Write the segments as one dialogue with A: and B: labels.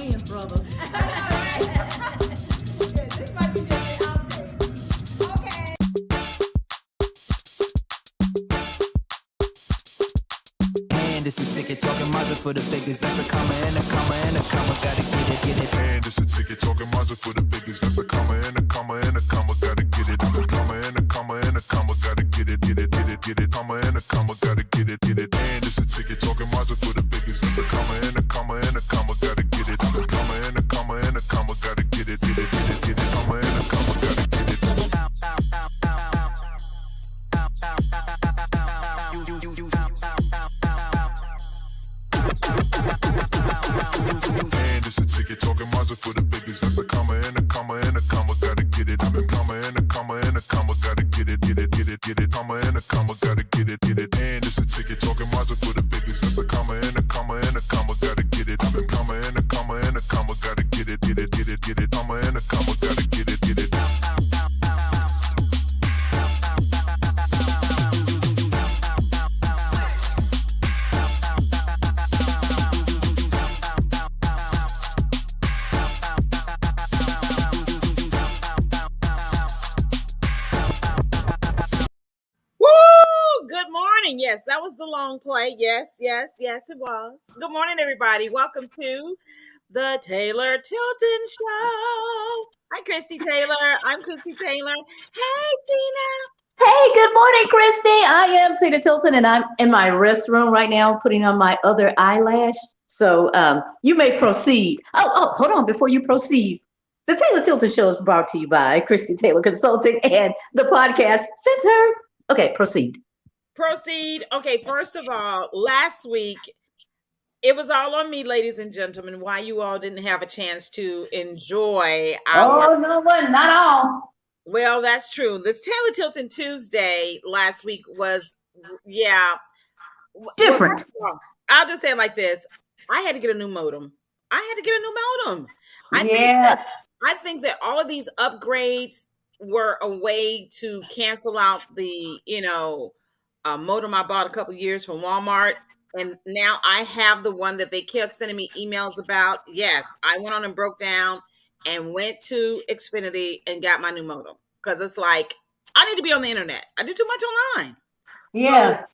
A: Wayans brothers.
B: This might be just the outtake. Okay.
C: And it's a ticket talking Mazda for the biggest. That's a comma and a comma and a comma. Gotta get it, get it.
D: And it's a ticket talking Mazda for the biggest. That's a comma and a comma and a comma. Gotta get it. A comma and a comma and a comma. Gotta get it, get it, get it, get it. Comma and a comma. Gotta get it, get it. And it's a ticket talking Mazda for the biggest. That's a comma and a comma and a comma. Gotta get it. A comma and a comma and a comma. Gotta get it, get it, get it, get it. Comma and a comma. Gotta get it. And it's a ticket talking Mazda for the biggest. That's a comma and a comma and a comma. Gotta get it. A comma and a comma and a comma. Gotta get it, get it, get it, get it. Comma and a comma. Gotta get it, get it. And it's a ticket talking Mazda for the biggest. That's a comma and a comma and a comma. Gotta get it. A comma and a comma and a comma. Gotta get it, get it, get it, get it. Comma and a comma. Gotta get it, get it.
E: Good morning. Yes, that was the long play. Yes, it was. Good morning, everybody. Welcome to the Taylor Tilton Show. I'm Christie Taylor. I'm Christie Taylor. Hey, Tina.
A: Hey, good morning, Christy. I am Tina Tilton, and I'm in my restroom right now putting on my other eyelash. So you may proceed. Oh, hold on. Before you proceed, the Taylor Tilton Show is brought to you by Christy Taylor Consulting and the Podcast Center. Okay, proceed.
E: Okay, first of all, last week, it was all on me, ladies and gentlemen, why you all didn't have a chance to enjoy our...
A: Oh, no, not all.
E: Well, that's true. This Taylor Tilton Tuesday last week was,
A: different.
E: Well, first of all, I'll just say it like this. I had to get a new modem. I think that all of these upgrades were a way to cancel out the, modem I bought a couple years from Walmart. And now I have the one that they kept sending me emails about. Yes, I went on and broke down and went to Xfinity and got my new modem. Because it's like, I need to be on the internet. I do too much online.
A: Yeah.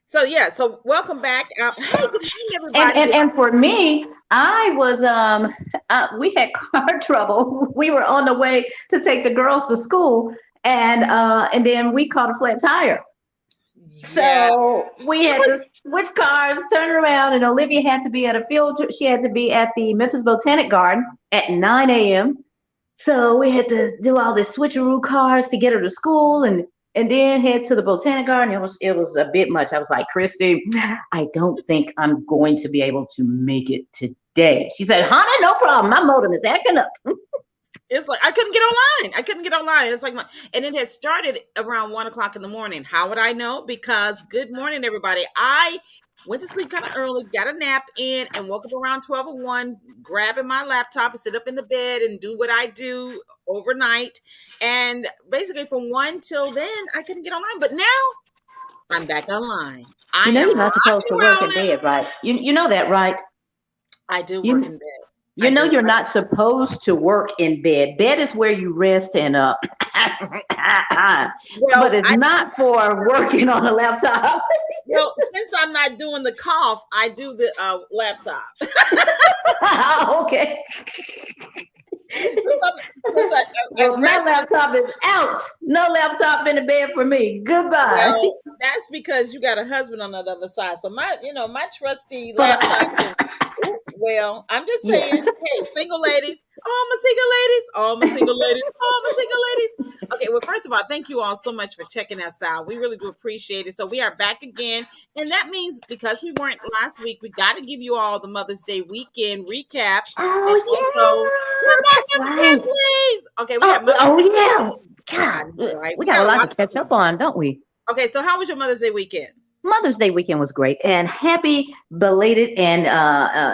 E: So welcome back. Hey, good morning, everybody.
A: And for me, I was, we had car trouble. We were on the way to take the girls to school, and then we caught a flat tire.
E: Yeah.
A: So we had to switch cars, turn around, and Olivia had to be at a field trip. She had to be at the Memphis Botanic Garden at 9 a.m. So we had to do all this switcheroo cars to get her to school, and then head to the Botanic Garden. It was a bit much. I was like, Christy, I don't think I'm going to be able to make it today. She said, honey, no problem. My modem is acting up.
E: It's like I couldn't get online. It's like and it had started around 1:00 in the morning. How would I know? Because good morning, everybody. I went to sleep kind of early, got a nap in, and woke up around 12:01, grabbing my laptop and sit up in the bed and do what I do overnight. And basically from 1 till then, I couldn't get online. But now I'm back online.
A: You're not supposed to work in bed, right? You know that, right?
E: I do work in bed.
A: You're not supposed to work in bed. Bed is where you rest and but it's not for working on a laptop.
E: Well, since I'm not doing the cough, I do the laptop.
A: Okay. My laptop is out. No laptop in the bed for me. Goodbye.
E: Well, that's because you got a husband on the other side. So my trusty laptop. Well, I'm just saying, hey, single ladies, all my single ladies. Okay, well, first of all, thank you all so much for checking us out. We really do appreciate it. So we are back again. And that means because we weren't last week, we got to give you all the Mother's Day weekend recap.
A: Oh,
E: and also, Grizzlies. Okay, we have
A: God, right? We got a lot to catch up on, don't we?
E: Okay, so how was your Mother's Day weekend?
A: Mother's Day weekend was great, and happy belated and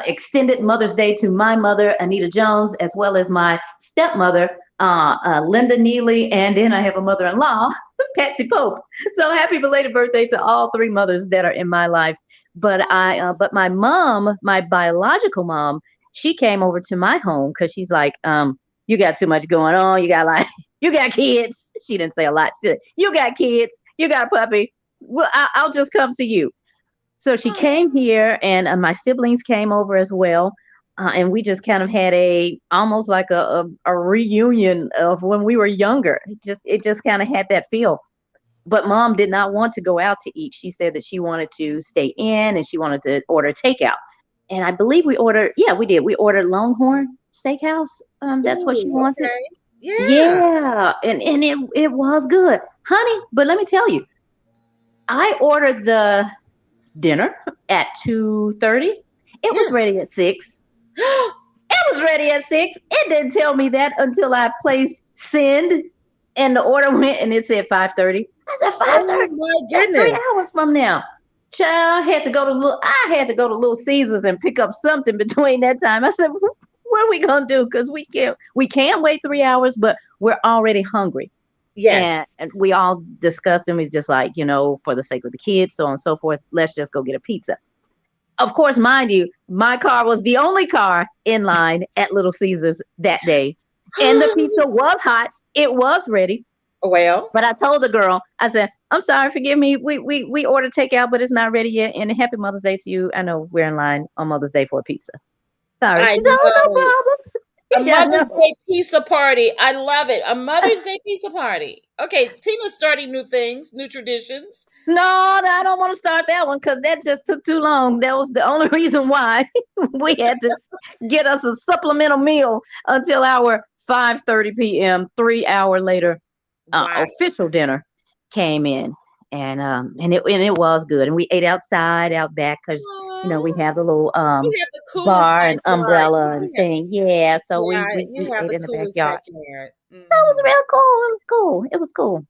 A: extended Mother's Day to my mother, Anita Jones, as well as my stepmother, Linda Neely, and then I have a mother-in-law, Patsy Pope. So happy belated birthday to all three mothers that are in my life. But my mom, my biological mom, she came over to my home because she's like, you got too much going on. You got like, you got kids. She didn't say a lot. She said, you got kids. You got a puppy. Well, I'll just come to you. So she came here, and my siblings came over as well. And we just kind of had almost like a reunion of when we were younger. It just kind of had that feel. But mom did not want to go out to eat. She said that she wanted to stay in and she wanted to order takeout. And I believe we ordered, yeah, we did. We ordered Longhorn Steakhouse. That's what she
E: Ooh,
A: wanted.
E: okay. Yeah.
A: Yeah, and it was good, honey. But let me tell you, I ordered the dinner at 2:30. It was
E: Yes.
A: ready at 6. It was ready at 6. It didn't tell me that until I placed send, and the order went and it said 5:30. I said 5:30.
E: Oh my
A: That's 3
E: goodness.
A: hours from now. Child, I had to go to Little Caesars and pick up something between that time. I said, what are we gonna do? Because we can't wait 3 hours, but we're already hungry.
E: Yes.
A: And we all discussed, and we just like, for the sake of the kids, so on and so forth, let's just go get a pizza. Of course, mind you, my car was the only car in line at Little Caesars that day. And the pizza was hot. It was ready.
E: Well,
A: But I told the girl, I said, I'm sorry, forgive me. We ordered takeout, but it's not ready yet. And happy Mother's Day to you. I know we're in line on Mother's Day for a pizza. Sorry.
E: I
A: She said, oh, no
E: know.
A: problem.
E: A
A: She said,
E: Mother's
A: "No."
E: Day pizza party. I love it. A Mother's Day pizza party. Okay, Tina's starting new things, new traditions.
A: No, I don't want to start that one because that just took too long. That was the only reason why we had to get us a supplemental meal until our 5:30 p.m. 3 hour later
E: Wow.
A: official dinner came in, and it was good. And we ate outside, out back, because we
E: Aw,
A: have the little
E: you have the coolest
A: bar and
E: backyard.
A: umbrella and thing. Yeah, so we
E: Yeah,
A: we,
E: you
A: we
E: have
A: ate
E: the
A: in the
E: coolest
A: backyard.
E: backyard.
A: That was
E: Mhm.
A: real cool. It was cool. It was cool.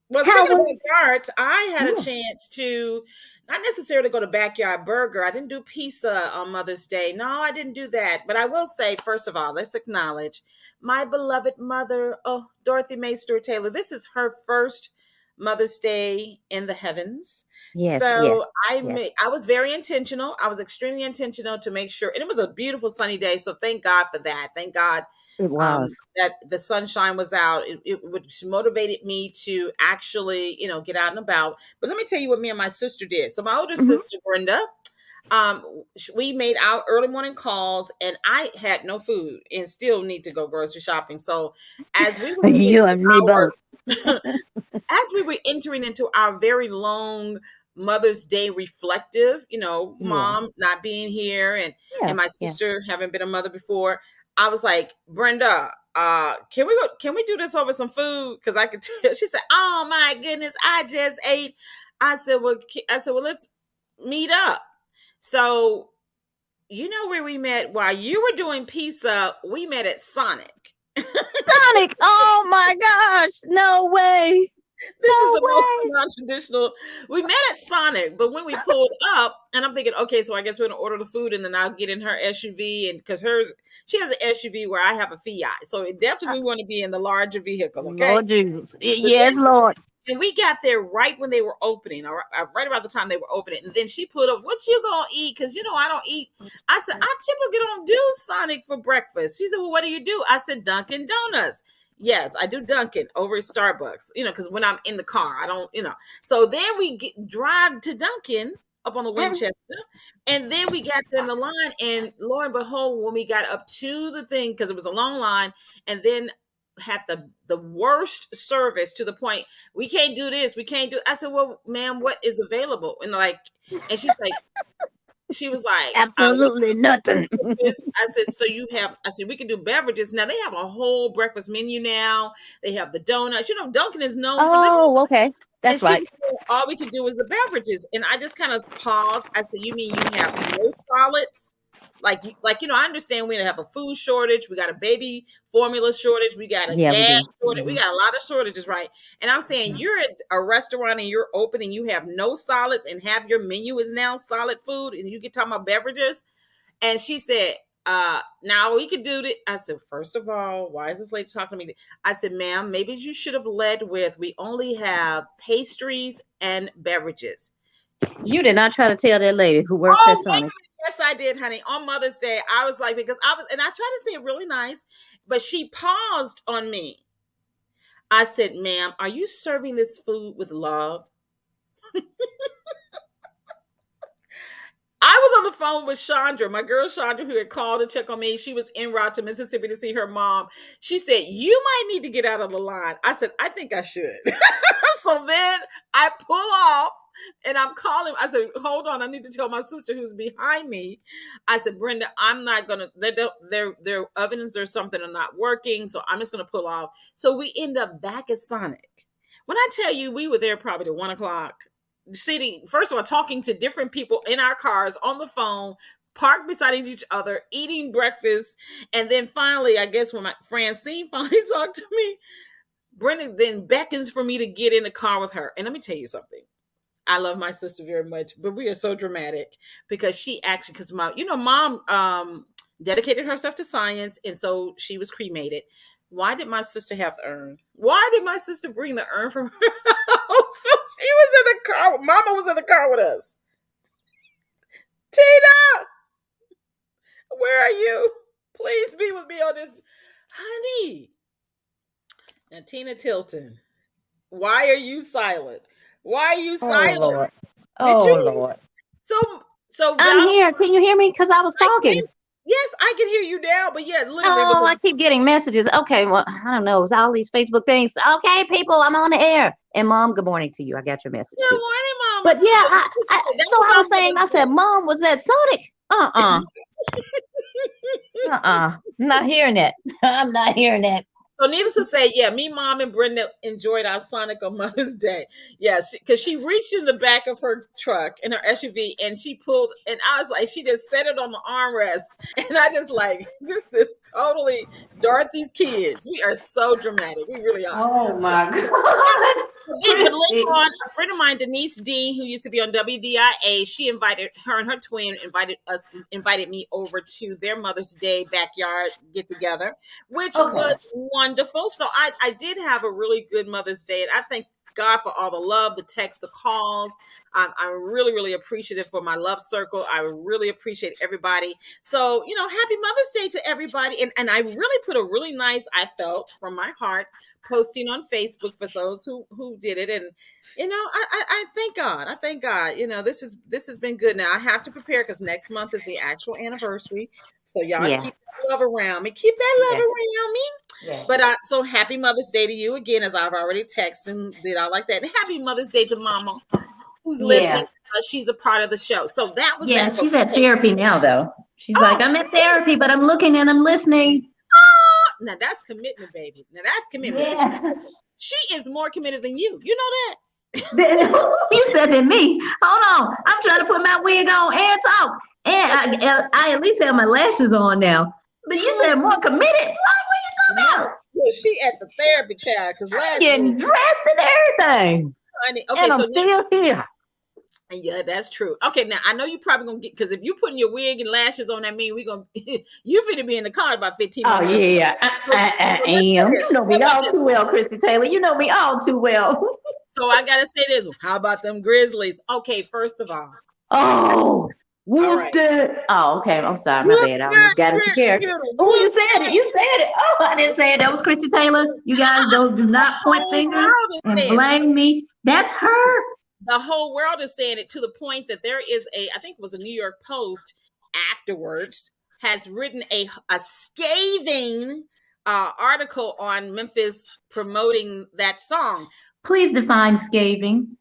E: Well,
A: How
E: speaking of
A: was
E: backyards, I had a
A: yeah.
E: chance to not necessarily go to Backyard Burger. I didn't do pizza on Mother's Day. No, I didn't do that. But I will say, first of all, let's acknowledge my beloved mother, Dorothy Mae Stewart Taylor. This is her first Mother's Day in the heavens.
A: Yes, yes,
E: So
A: yes.
E: I was very intentional. I was extremely intentional to make sure, and it was a beautiful sunny day. So thank God for that. Thank God
A: It was.
E: that the sunshine was out. Which motivated me to actually, get out and about. But let me tell you what me and my sister did. So my older
A: Hmm.
E: sister, Brenda, we made our early morning calls, and I had no food and still need to go grocery shopping. So as we were getting
A: You
E: into
A: and me both.
E: as we were entering into our very long Mother's Day reflective,
A: Yeah,
E: mom not being here and
A: yeah,
E: my
A: yeah.
E: sister having been a mother before, I was like, Brenda, can we do this over some food? Because I could tell. She said, oh my goodness, I just ate. I said, well, let's meet up. So you know where we met while you were doing pizza, we met at Sonic.
A: Sonic. Oh my gosh. No way.
E: This is
A: No
E: the most
A: way.
E: non-traditional. We met at Sonic, but when we pulled up, and I'm thinking, okay, so I guess we're gonna order the food, and then I'll get in her SUV, and because she has an SUV where I have a Fiat, so it definitely we want to be in the larger vehicle, okay?
A: Lord Jesus.
E: But
A: Yes, Lord.
E: and we got there right when they were opening, or right about the time they were opening, and then she pulled up. What you gonna eat? Because I don't eat. I said I typically don't do Sonic for breakfast. She said, well, what do you do? I said Dunkin' Donuts. Yes, I do Dunkin' over at Starbucks. Because when I'm in the car, I don't. So then we drive to Dunkin' up on the
A: Mhm.
E: Winchester, and then we got there in the line, and lo and behold, when we got up to the thing, because it was a long line, and then had the worst service to the point we can't do this, we can't do. I said, well, ma'am, what is available? And she was like,
A: Absolutely nothing.
E: I said, so I said, we can do beverages. Now they have a whole breakfast menu now. They have the donuts. Dunkin' is known for the.
A: Oh, okay.
E: And
A: That's
E: she
A: right.
E: was saying all we could do is the beverages. And I just kind of paused. I said, you mean you have no solids? I understand we have a food shortage. We got a baby formula shortage. We got a
A: Yeah, we
E: gas
A: do.
E: shortage. We got a lot of shortages, right? And I'm saying
A: Mhm.
E: you're at a restaurant and you're open and you have no solids and half your menu is now solid food and you get talking about beverages. And she said, now we could do it. I said, first of all, why is this lady talking to me? I said, ma'am, maybe you should have led with, we only have pastries and beverages.
A: You did not try to tell that lady who works
E: Oh,
A: at
E: wait a
A: Sonic.
E: Yes, I did, honey. On Mother's Day, I was like, because I was, and I tried to say it really nice, but she paused on me. I said, ma'am, are you serving this food with love? I was on the phone with Chandra, my girl Chandra, who had called to check on me. She was en route to Mississippi to see her mom. She said, you might need to get out of the line. I said, I think I should. So then I pull off and I'm calling. I said, hold on, I need to tell my sister who's behind me. I said, Brenda, I'm not going to, their ovens or something are not working. So I'm just going to pull off. So we end up back at Sonic. When I tell you, we were there probably to 1 o'clock, sitting, first of all, talking to different people in our cars on the phone, parked beside each other, eating breakfast. And then finally, I guess when my Francine finally talked to me, Brenda then beckons for me to get in the car with her. And let me tell you something. I love my sister very much, but we are so dramatic because she actually, because mom dedicated herself to science, and so she was cremated. Why did my sister have the urn? Why did my sister bring the urn from her house? So she was in the car. Mama was in the car with us. Tina, where are you? Please be with me on this. Honey. Now, Tina Tilton, why are you silent? Why are you silent?
A: Oh, Lord.
E: Did
A: Oh,
E: you?
A: Lord.
E: So
A: I'm here. Can you hear me? Because I was talking.
E: Yes, I can hear you now, but yeah, literally.
A: Oh, I keep getting messages. Okay, well, I don't know. It's all these Facebook things. Okay, people, I'm on the air. And Mom, good morning to you. I got your message
E: Good
A: too.
E: morning, Mama.
A: But yeah,
E: So
A: I was saying, I said, Mom was at Sonic. Not hearing that. I'm not hearing that.
E: So needless to say, yeah, me, Mom, and Brenda enjoyed our Sonic on Mother's Day. Yes, because she reached in the back of her truck in her SUV and she pulled, and I was like, she just set it on the armrest, and I just like, this is totally Dorothy's kids. We are so dramatic. We really are.
A: Oh my God.
E: But later on, a friend of mine, Denise Dean, who used to be on WDIA, she invited her and her twin invited me over to their Mother's Day backyard get together, which was wonderful. So I did have a really good Mother's Day, and I thank God for all the love, the texts, the calls. I'm really, really appreciative for my love circle. I really appreciate everybody. So, happy Mother's Day to everybody. And I really put a really nice, I felt from my heart, posting on Facebook for those who did it. And, I thank God. I thank God. This has been good. Now I have to prepare because next month is the actual anniversary. So y'all keep that love around me. Keep that love around me.
A: Yeah.
E: But so happy Mother's Day to you again, as I've already texted and did all like that. And happy Mother's Day to Mama, who's listening. She's a part of the show. So that was that. So,
A: she's at therapy now, though. She's like, I'm at therapy, but I'm looking and I'm listening.
E: Now that's commitment, baby. Now that's commitment.
A: Yeah.
E: She is more committed than you. You know that.
A: You said than me. Hold on. I'm trying to put my wig on and talk. And I at least have my lashes on now. But you said more committed. What are you talking about?
E: Well, she at the therapy child because last
A: getting
E: week,
A: dressed and everything.
E: honey, okay,
A: and I'm
E: so
A: still here.
E: Yeah, that's true. Okay, now I know you probably gonna get, because if you putting your wig and lashes on, that mean we gonna you finna be in the car about 15 minutes.
A: Oh yeah, I am. You know me all too well, Christie Taylor. You know me all too well.
E: So I gotta say this. How about them Grizzlies? Okay, first of all.
A: Oh, whooped it. Oh, okay. I'm sorry, my bad. I almost got into character. Oh, you said it. You said it. Oh, I didn't say it. That was Christie Taylor. You guys do not point fingers and blame me. That's her.
E: The whole world is saying it, to the point that there is I think it was a New York Post afterwards, has written a scathing article on Memphis promoting that song.
A: Please define scathing.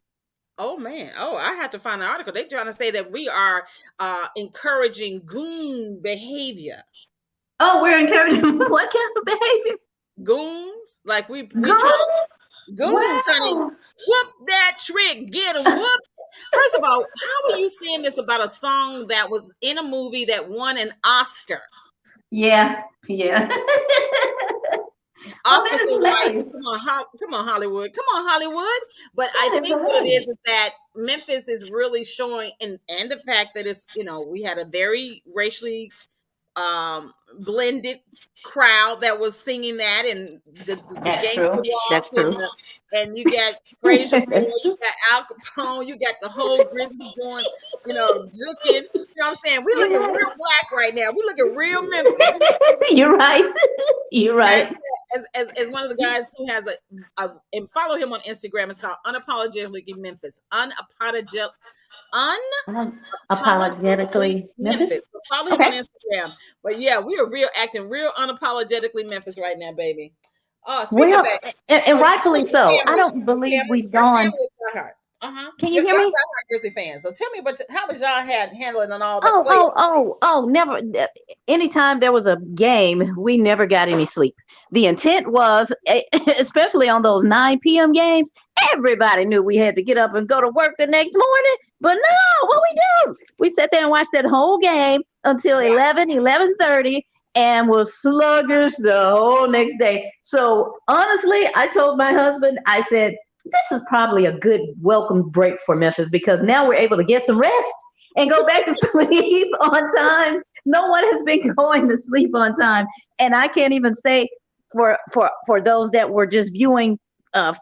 E: Oh, man. Oh, I have to find the article. They're trying to say that we are encouraging goon behavior.
A: Oh, we're encouraging what kind of behavior?
E: Goons? Like we
A: goons,
E: wow. Honey. Whoop that trick. Get him. Whoop. First of all, how are you saying this about a song that was in a movie that won an Oscar?
A: Yeah.
E: Oscar so right. Come on, Hollywood. Come on, Hollywood. But I think what it is that Memphis is really showing, and the fact that it's, we had a very racially blended crowd that was singing that, and the
A: That's
E: gangster
A: true.
E: walk,
A: That's true.
E: and you got Fraser Moore, you got Al Capone, you got the whole Grizzlies doing, juking. You know what I'm saying? We looking real black right now. We looking real Memphis.
A: You're right. You're right.
E: As one of the guys who has and follow him on Instagram. It's called Unapologetically Memphis.
A: Apologetically Memphis.
E: So follow him on
A: Okay.
E: Instagram. But yeah, we are acting real unapologetically Memphis right now, baby. Oh, speaking of
A: Well,
E: that,
A: and rightfully so. I
E: family,
A: don't believe we've
E: your family
A: gone.
E: is diehard.
A: Can you hear
E: Y'all
A: me?
E: diehard Grizzly fans. So tell me how was y'all handling on all the
A: Never. Anytime there was a game, we never got any sleep. The intent was, especially on those 9 p.m. games, everybody knew we had to get up and go to work the next morning. But no, what we do? We sat there and watched that whole game until 11:30, and was sluggish the whole next day. So honestly, I told my husband, I said, this is probably a good welcome break for Memphis, because now we're able to get some rest and go back to sleep on time. No one has been going to sleep on time. And I can't even say for those that were just viewing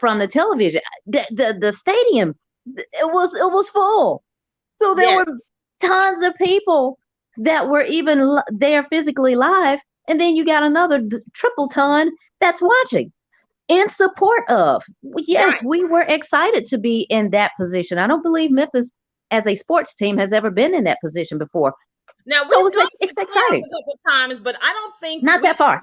A: from the television, the stadium, it was full. So there were tons of people that were even there physically live. And then you got another triple ton that's watching in support of. Yes, we were excited to be in that position. I don't believe Memphis as a sports team has ever been in that position before.
E: Now, we've gone to the playoffs a couple of times, but I don't think
A: not that far.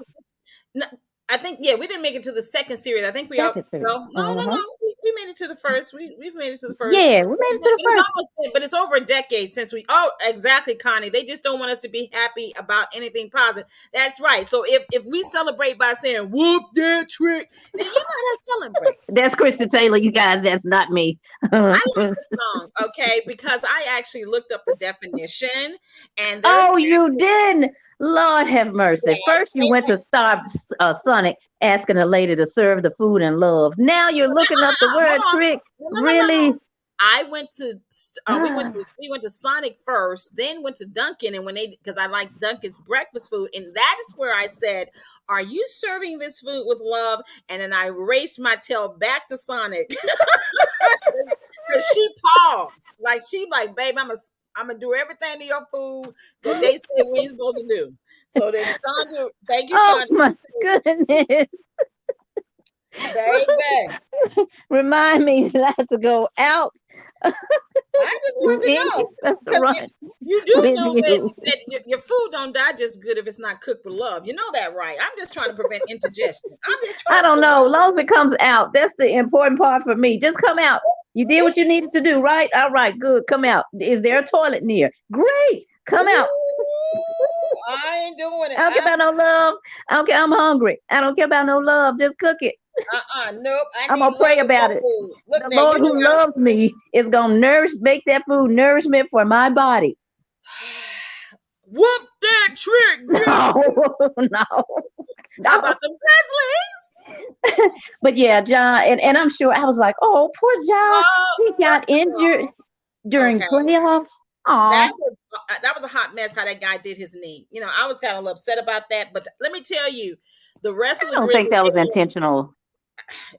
E: I think, we didn't make it to the second series. I think we all, no. We made it to the first. We've made it to the first.
A: Yeah, we made it to the
E: first. But it's over a decade since exactly, Connie. They just don't want us to be happy about anything positive. That's right. So if we celebrate by saying, whoop that trick, then you know how to celebrate.
A: That's Christie Taylor, you guys. That's not me.
E: I like the song, okay, because I actually looked up the definition. And
A: you did? Lord have mercy. First, you went to Sonic asking a lady to serve the food and love. Now you're looking up the word trick. Really?
E: I went to we went to Sonic first, then went to Dunkin', and because I like Dunkin's breakfast food, and that is where I said, "Are you serving this food with love?" And then I raced my tail back to Sonic because she paused, "Babe, I'm gonna do everything to your food that they say we ain't supposed to do." So then Sandra, thank you, Sandra.
A: Oh my goodness.
E: Baby.
A: Remind me not to go out.
E: I just want to know. Because you do know that your food don't digest good if it's not cooked with love. You know that, right? I'm just trying to prevent indigestion.
A: I don't know. As long as it comes out, that's the important part for me. Just come out. You did what you needed to do, right? All right, good. Come out. Is there a toilet near? Great. Come out.
E: I ain't doing it.
A: I don't care about no love. I don't care. I'm hungry. I don't care about no love. Just cook it.
E: Nope.
A: I'm gonna pray about it. Look, the Lord who loves me is gonna make that food nourishment for my body.
E: Whoop that trick!
A: No.
E: How about the Grizzlies?
A: But yeah, John, and I'm sure I was like, oh, poor John. He got injured during playoffs.
E: That was a hot mess how that guy did his knee. I was kind of upset about that. But let me tell you, the rest of the Grizzlies,
A: I don't think that was intentional.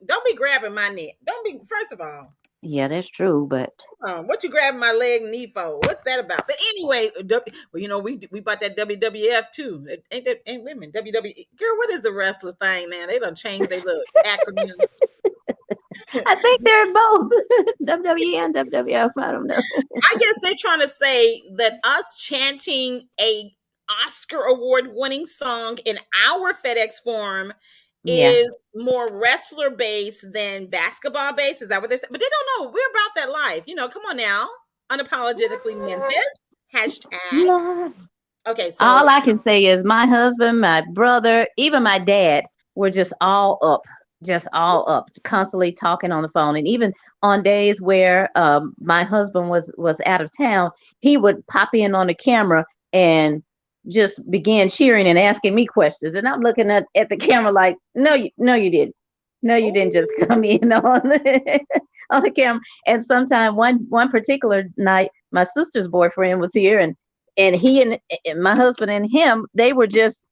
E: Don't be grabbing my neck. Don't be, first of all.
A: Yeah, that's true, but
E: what you grabbing my leg and knee for? What's that about? But anyway, we bought that WWF too. Ain't women WWE? Girl, what is the wrestler thing now? They done changed their little acronym.
A: I think they're both WWE and WWF. I don't know.
E: I guess they're trying to say that us chanting a Oscar award winning song in our FedEx Forum is more wrestler based than basketball based. Is that what they're saying? But they don't know. We're about that life. Come on now. Unapologetically Memphis. Hashtag. Okay, so
A: all I can say is my husband, my brother, even my dad were just all up, constantly talking on the phone. And even on days where my husband was out of town, he would pop in on the camera and just began cheering and asking me questions. And I'm looking at the camera like, no, you didn't. No, you didn't just come in on the camera. And sometime one particular night, my sister's boyfriend was here, and and he and my husband and him, they were just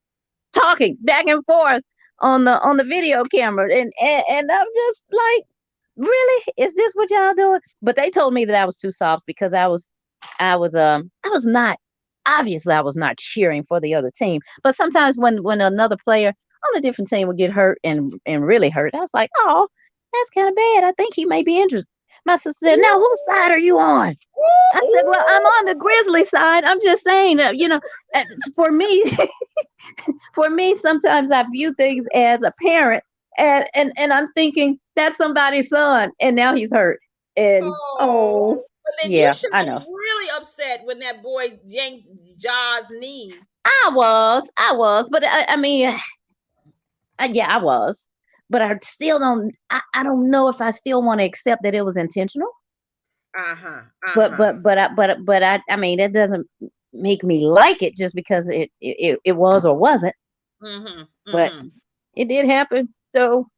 A: talking back and forth on the video camera, and I'm just like, really, is this what y'all doing? But they told me that I was too soft because I was not, obviously I was not cheering for the other team. But sometimes when another player on a different team would get hurt and really hurt, I was like, oh, that's kind of bad. I think he may be injured. My sister said, now whose side are you on? I said, well, I'm on the Grizzly side. I'm just saying, for me, for me, sometimes I view things as a parent, and I'm thinking that's somebody's son, and now he's hurt. And
E: But then you
A: yeah,
E: should
A: I
E: have
A: know.
E: been really upset when that boy yanked Ja's knee.
A: I was, but I mean, yeah, I was, but I still don't. I don't know if I still want to accept that it was intentional.
E: Uh-huh.
A: But
E: Uh-huh.
A: I mean, that doesn't make me like it just because it was or wasn't.
E: Mm-hmm.
A: But
E: Mm-hmm.
A: it did happen. So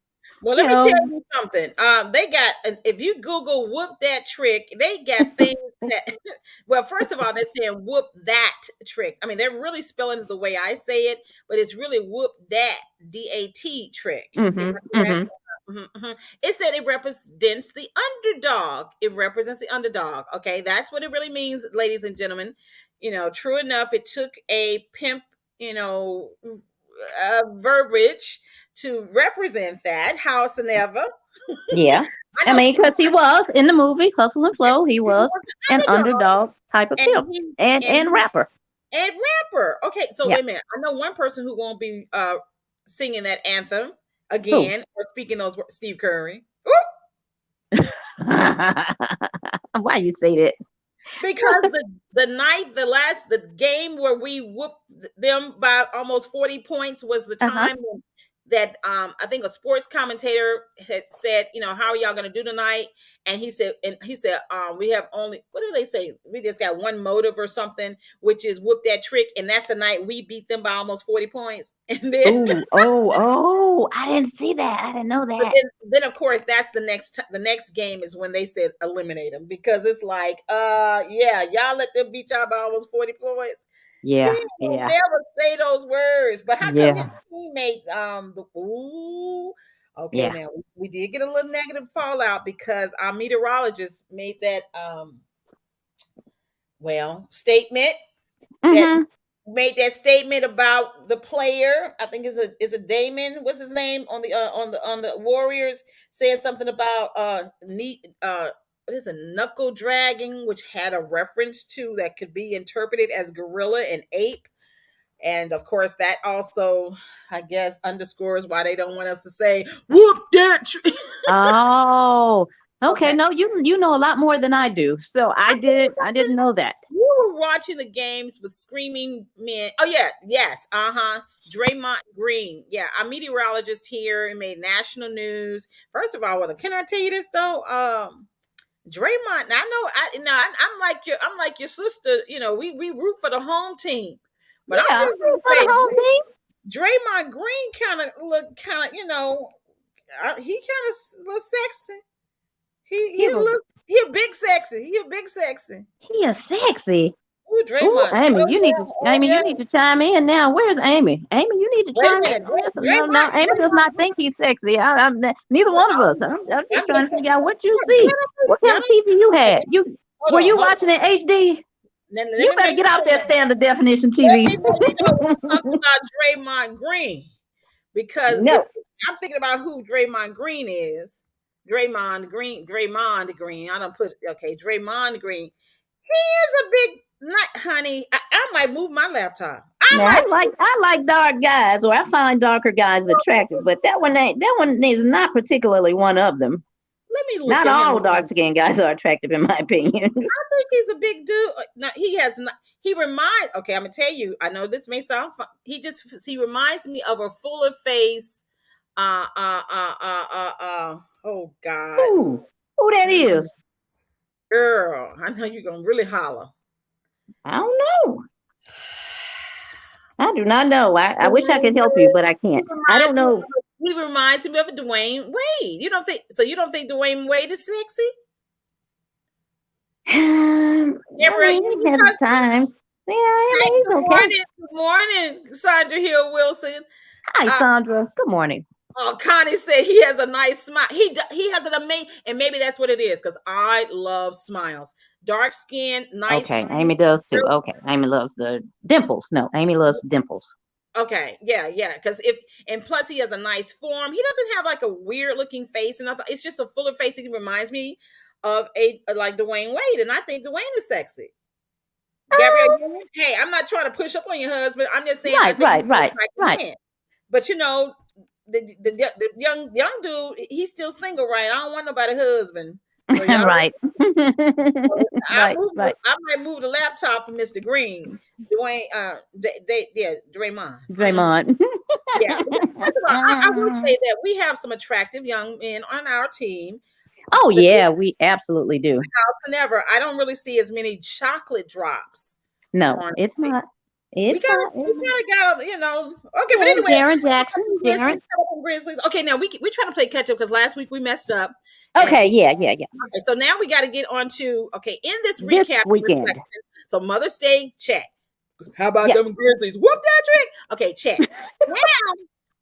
E: Well,
A: you
E: let me tell
A: know,
E: you something. They got, if you Google whoop that trick, they got things that, well, first of all, they're saying whoop that trick. I mean, they're really spelling it the way I say it, but it's really whoop that, DAT trick. Am
A: mhm,
E: I correct?
A: mhm,
E: It said it represents the underdog. It represents the underdog. Okay. That's what it really means, ladies and gentlemen. True enough, it took a pimp, verbiage to represent that. Howsoever,
A: yeah.
E: I
A: I
E: know
A: mean,
E: Steve
A: because he was in the movie Hustle and
E: Harris,
A: Flow, he
E: he
A: was
E: was
A: an
E: an underdog,
A: underdog type of
E: and
A: pimp
E: he
A: and rapper.
E: and rapper. Okay, so
A: Yeah.
E: wait a minute. I know one person who won't be singing that anthem
A: Who?
E: again or speaking those words, Steve Curry.
A: Why you say that?
E: Because the game where we whooped them by almost 40 points was the
A: Uh-huh.
E: time that I think a sports commentator had said, how are y'all gonna do tonight? And he said, we have only, what do they say? We just got one motive or something, which is whoop that trick, and that's the night we beat them by almost 40 points. And then
A: Oh, I didn't see that. I didn't know
E: but
A: that.
E: then of course that's the next game is when they said eliminate them, because it's like, yeah, y'all let them beat y'all by almost 40 points. He
A: Yeah,
E: will
A: yeah,
E: never say those words. But how come his
A: yeah,
E: teammate okay,
A: yeah.
E: now we did get a little negative fallout because our meteorologist made that statement that
A: Mm-hmm.
E: made that statement about the player. I think is a Damon. What's his name on the Warriors? Saying something about knee what is a knuckle dragging, which had a reference to that could be interpreted as gorilla and ape. And of course, that also, I guess, underscores why they don't want us to say whoop that.
A: Oh, okay.
E: Okay.
A: No, you know a lot more than I do. So I didn't know that.
E: You were watching the games with screaming men. Oh yeah, yes, Draymond Green. Yeah, our meteorologist here made national news. First of all, can I tell you this though? Draymond. Now, I know. I'm like your sister. We root for the home team, but
A: Yeah,
E: I'm
A: I'm
E: just
A: rooting
E: gonna
A: for the
E: say
A: whole team.
E: Draymond Green he kind of look sexy. He
A: He
E: a
A: was
E: look he a big sexy. He a big sexy.
A: he is sexy.
E: Ooh,
A: Ooh,
E: Draymond.
A: Amy,
E: Oh yeah, oh
A: You
E: yeah.
A: need to chime in now. Where's Amy? Amy, you need to
E: Wait a
A: chime in
E: minute,
A: on this. No,
E: Draymond.
A: Amy does not think he's sexy. Neither one of us. I'm just
E: I'm
A: trying
E: just
A: to figure out what you see. What kind
E: can
A: of TV you
E: I
A: had? Were you
E: hold
A: watching
E: on.
A: it HD?
E: Let
A: You
E: me
A: better
E: make
A: get out that standard definition
E: let
A: TV.
E: me make sure we're talking about Draymond Green, because if
A: No.
E: I'm thinking about who Draymond Green is, Draymond Green. I don't put okay, Draymond Green. He is a big nut, honey. I might move my laptop. I
A: Now
E: might.
A: I like dark guys, or I find darker guys attractive, but that one is not particularly one of them.
E: Let me look
A: Not
E: at him.
A: all dark skinned guys are attractive, in my opinion.
E: I think he's a big dude. No, he has not. He reminds. Okay, I'm gonna tell you. I know this may sound fun. He reminds me of a fuller face. Oh God,
A: Who that is?
E: girl, I know you're gonna really holler.
A: I don't know. I do not know. I wish I could help you, but I
E: He
A: can't. I don't
E: reminds me.
A: know.
E: He reminds me of a Dwayne Wade. You don't think so? You don't think Dwayne Wade is sexy?
A: I
E: Deborah,
A: mean, he has his times. Yeah, I
E: Hey,
A: mean, he's
E: good
A: okay.
E: morning. Good morning, Sandra Hill Wilson.
A: Hi,
E: Uh,
A: Sandra. Good morning.
E: Connie said he has a nice smile. He has an amazing, and maybe that's what it is because I love smiles. Dark skin, nice
A: Okay,
E: teeth.
A: Amy does too. Okay, Amy loves the dimples. No, Amy loves dimples.
E: Okay, yeah. Because and plus he has a nice form. He doesn't have like a weird looking face, and it's just a fuller face. He reminds me of a like Dwayne Wade, and I think Dwayne is sexy. Gabrielle
A: Oh,
E: Union, hey, I'm not trying to push up on your husband. I'm just saying I
A: right,
E: think he's
A: right,
E: an
A: right,
E: attractive
A: right,
E: man. But the young dude, he's still single, right? I don't want nobody husband. So y'all,
A: right, right, right.
E: I might move the laptop for Mr. Green, Dwayne. Draymond.
A: Draymond.
E: Yeah. First of all, I will say that we have some attractive young men on our team.
A: Oh
E: But
A: yeah, we absolutely do.
E: never, I don't really see as many chocolate drops
A: No,
E: on.
A: it's not.
E: We
A: It's
E: gotta,
A: not.
E: we gotta, okay. But
A: Yeah,
E: anyway,
A: Jaron Jackson.
E: Grizzlies,
A: Jaron.
E: Grizzlies. Okay, now we're trying to play catch up because last week we messed up, and
A: Okay, yeah, yeah, yeah.
E: okay, so now we got to get on to in this
A: This
E: recap
A: weekend.
E: reflection. So Mother's Day, check. How about
A: Yeah,
E: them Grizzlies? Whoop that trick. Okay, check. Now,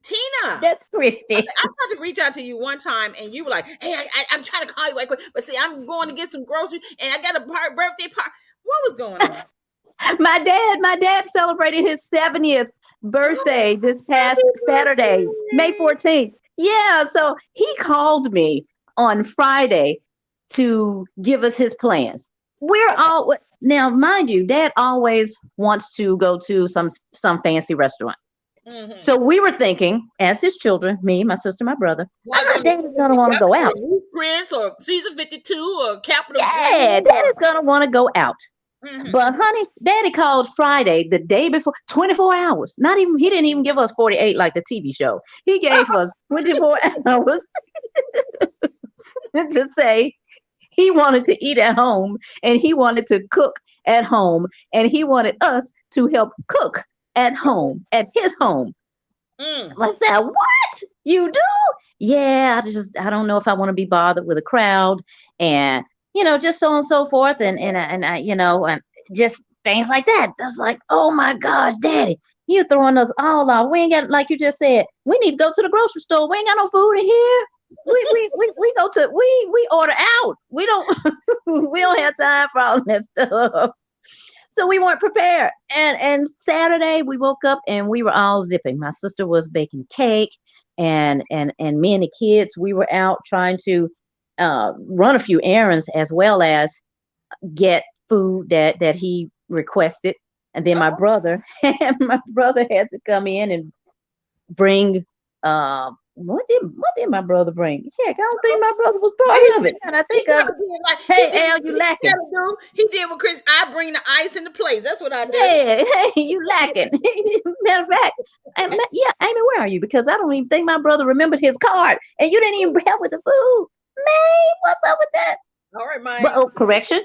E: Tina.
A: that's Christie.
E: I tried to reach out to you one time, and you were like, "Hey, I'm trying to call you right quick, but see, I'm going to get some groceries, and I got a birthday party. What was going on?"
A: My dad celebrated his 70th birthday this past
E: Happy
A: Saturday, May
E: birthday!
A: 14th. Yeah, so he called me on Friday to give us his plans. We're all now, mind you, Dad always wants to go to some fancy restaurant.
E: Mm-hmm.
A: So we were thinking, as his children, me, my sister, my brother, Dad is gonna want to go out.
E: Prince or Caesar 52 or Capital.
A: Yeah, Dad is gonna want to go out.
E: Mm-hmm.
A: But honey, Daddy called Friday, the day before, 24 hours. Not even, he didn't even give us 48 like the TV show. He gave us 24 hours to say he wanted to eat at home and he wanted to cook at home and he wanted us to help cook at home, at his home. Like that, what? You do? Yeah, I don't know if I want to be bothered with a crowd and just so on and so forth, and I, and just things like that. That's like, oh my gosh, Daddy, you throwing us all off. We ain't got, like you just said, we need to go to the grocery store. We ain't got no food in here. We go to we order out. We don't we don't have time for all that stuff. So we weren't prepared. And Saturday we woke up and we were all zipping. My sister was baking cake, and me and the kids, we were out trying to run a few errands as well as get food that he requested. And then my brother had to come in and bring what did my brother bring? Heck, I don't think my brother was part of it. And I think of hey Al, you lacking.
E: He did with Chris. I bring the ice into place. That's what I do.
A: Hey, you lacking. Matter of fact, yeah, Amy, where are you? Because I don't even think my brother remembered his card, and you didn't even help with the food. Man, what's up with that?
E: All right, Mike.
A: But, correction.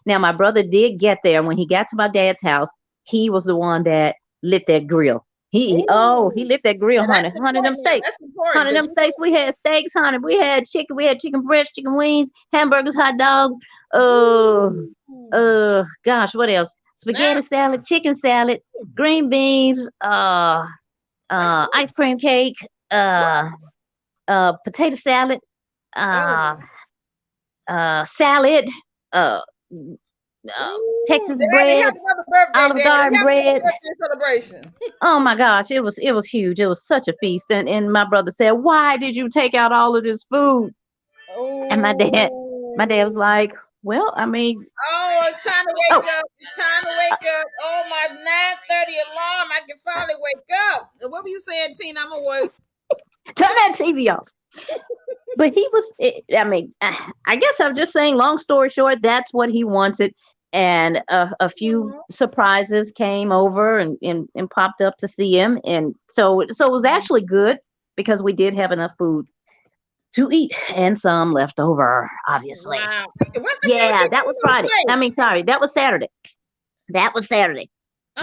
A: Now, my brother did get there. When he got to my dad's house, he was the one that lit that grill. He lit that grill, honey. Honey, them steaks. Honey, them steaks. We had steaks, honey. We had chicken. We had chicken breast, chicken wings, hamburgers, hot dogs. Gosh, what else? Spaghetti salad, chicken salad, green beans, ice cream cake, potato salad, salad, Texas bread, Olive Garden bread.
E: Celebration.
A: Oh my gosh, it was huge. It was such a feast. And my brother said, "Why did you take out all of this food?" And my dad was like, "Well, I mean,
E: it's time to wake up. It's time to wake up. Oh, my 9:30 alarm. I can finally wake up." What were you saying, Tina? I'm awake.
A: Turn that TV off. But he was, I guess I'm just saying, long story short, that's what he wanted. And a few surprises came over and popped up to see him. And so it was actually good because we did have enough food to eat and some left over, obviously.
E: Wow.
A: Yeah, that was Friday. Sorry, that was Saturday.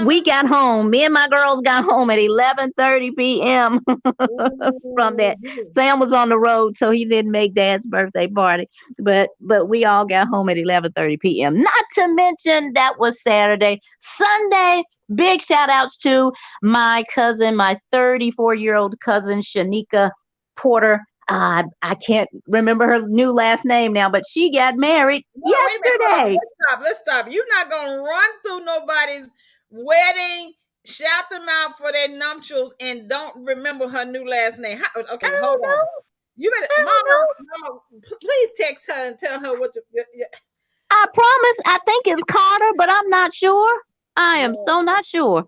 A: We got home. Me and my girls got home at 11:30 p.m. from that. Sam was on the road, so he didn't make Dad's birthday party. But we all got home at 11:30 p.m. Not to mention that was Saturday. Sunday, big shout outs to my cousin, my 34-year-old cousin, Shanika Porter. I can't remember her new last name now, but she got married yesterday.
E: Let's stop. You're not gonna run through nobody's wedding, shout them out for their nuptials, and don't remember her new last name. Okay, hold on. You better, Mama, please text her and tell her what to.
A: I promise. I think it's Carter, but I'm not sure. I am so not sure.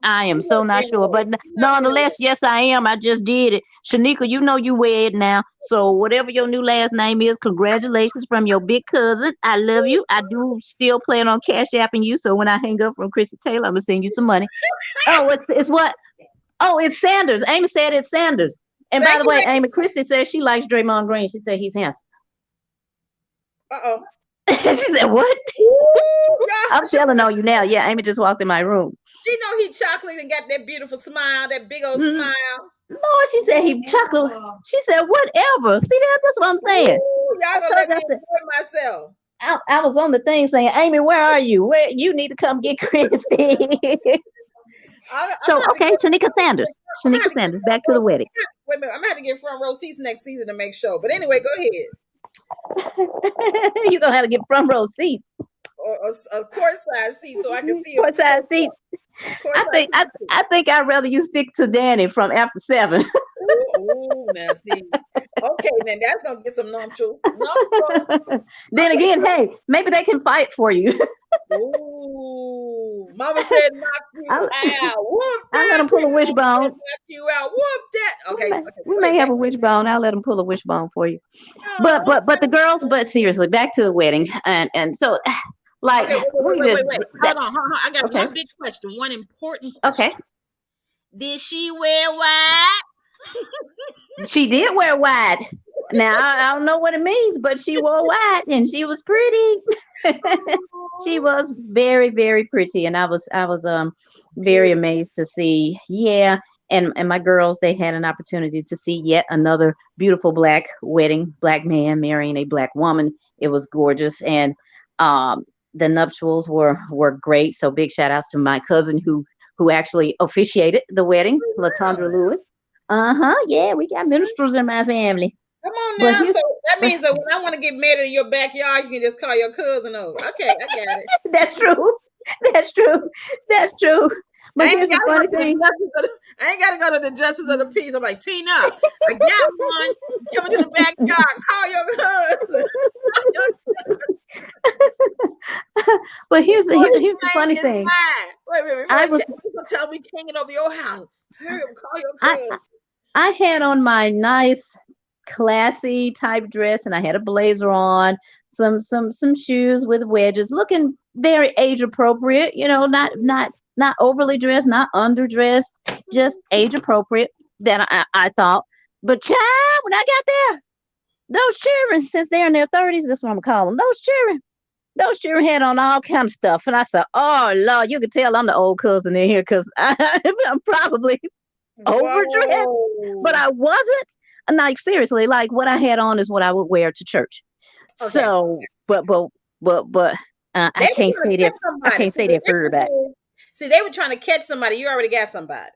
A: I am so not sure, but nonetheless, yes, I am. I just did it. Shanika, you know you wed now. So whatever your new last name is, congratulations from your big cousin. I love you. I do still plan on cash apping you. So when I hang up from Christie Taylor, I'm going to send you some money. Oh, it's what? Oh, it's Sanders. Amy said it's Sanders. And by the way, Amy, Christie says she likes Draymond Green. She said he's handsome.
E: Uh-oh.
A: She said, what?
E: Ooh,
A: I'm telling on you now. Yeah, Amy just walked in my room.
E: She know he chocolate and got that beautiful smile, that big old smile.
A: Lord, she said he chocolate. She said, whatever. See that? That's what I'm saying.
E: Ooh, y'all gonna let me enjoy myself.
A: I was on the thing saying, Amy, where are you? Where you need to come get Christy. So, okay, Shanika Sanders. Shanika Sanders, back to the wedding.
E: Wait a minute, I'm gonna have to get front row seats next season to make sure. But anyway, go ahead.
A: You're gonna have to get front row seats.
E: Or a courtside seat so I can see
A: courtside seat. I think I'd rather you stick to Danny from after 7.
E: Ooh, now see. Okay, then that's gonna get some nuptials.
A: Then again, hey, maybe they can fight for you.
E: Ooh, Mama said knock you out. Whoop that.
A: I let them pull a wishbone.
E: Knock you out. Whoop that. Okay.
A: We may have a wishbone. I'll let them pull a wishbone for you. But the girls. But seriously, back to the wedding, and so. Like,
E: okay, wait. Hold on. I got one big question, one important question.
A: Okay.
E: Did she wear white?
A: She did wear white. Now, I don't know what it means, but she wore white and she was pretty. She was very, very pretty. And I was very amazed to see. Yeah. And my girls, they had an opportunity to see yet another beautiful black wedding, black man marrying a black woman. It was gorgeous. And, the nuptials were great. So big shout outs to my cousin who actually officiated the wedding, LaTondra Lewis. Yeah, we got minstrels in my family.
E: Come on now. So that means that when I want to get married in your backyard, you can just call your cousin over. Okay, I got it.
A: That's true. But here's the funny thing.
E: I ain't got to go to the justice of the peace. I'm like, Tina, I got one. Come into the backyard. Call your cousin.
A: But here's the funny thing.
E: Wait. I was tell me hanging over your house. Hurry up, call your cousin.
A: I had on my nice, classy type dress, and I had a blazer on, some shoes with wedges, looking very age appropriate. You know, not overly dressed, not underdressed, just age appropriate. That I thought. But child, when I got there, those children, since they're in their 30s, that's what I'm calling them. Those children had on all kind of stuff. And I said, oh, Lord, you can tell I'm the old cousin in here because I'm probably overdressed. But I wasn't. Like, seriously, like what I had on is what I would wear to church. Okay. So, but I can't say that. I can't say that for everybody.
E: See, they were trying to catch somebody. You already got somebody.